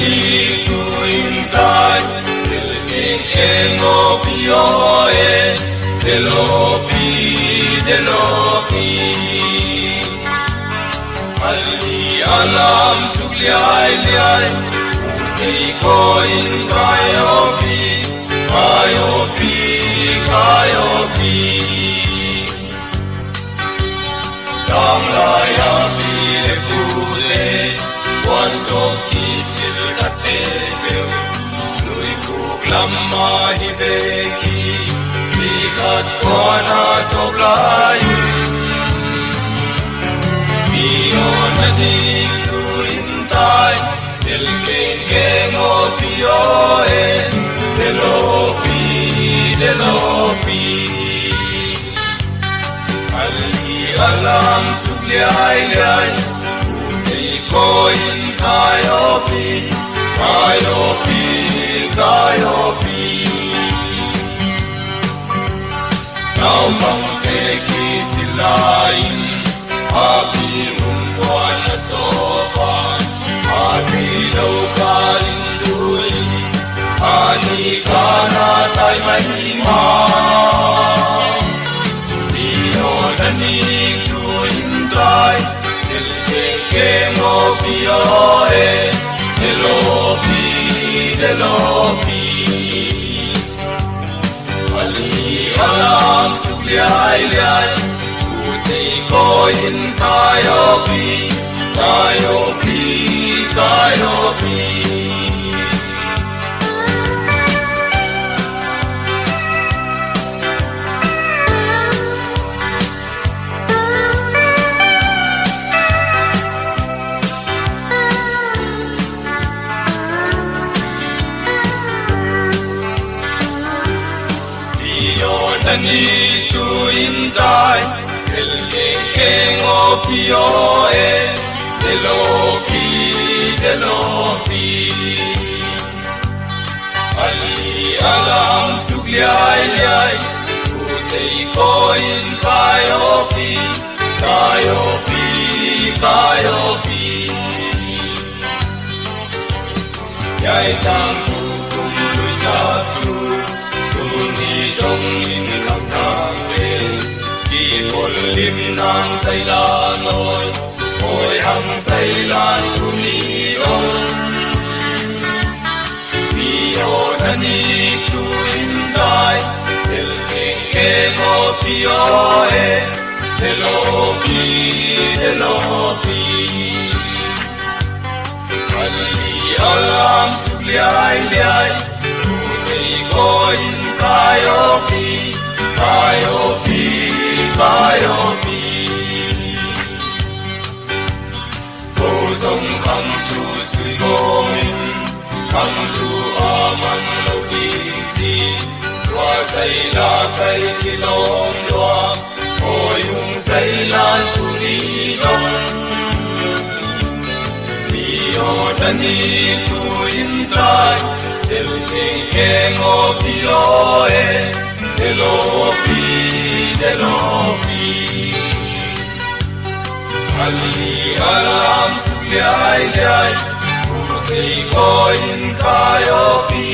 ni tu in tai del king emo pio e delopi ali alam sugliai liai ei ko in kayopi dang lai api le pule wan so ki sil ate meu lui ku lamma hi deki likat kona so lai mio nadi tu in tai del ke ngo pio e delopi ali alam sugliai liai utei ko in kayopi nau pang te ki silain api umwan sopa ati lau kalindui ani kana tai mahima dio dani tu indai del ke mo pio e delopi ali alam sugliai liai utei ko in kayopi Dani tu in tai del ke ngo pio e delopi ali alam sugliai liai utei ko in kayopi yai tang kum lui ta tu ni dong in kham nang ve ki hol lim nang sai la noi oi hang sai lan tu ni dong pio dani tu in tai del ke mo pio e delopi ali alam sugliai liai utei ko in kayopi ko song kham chu sui go min kham chu aman lo ding chi wa sai la kai ki long lua o yung sai lan tu ni dong mio dani tu in tai del ke ngo pio e delopi ali alam sugliai liai utei ko in kayopi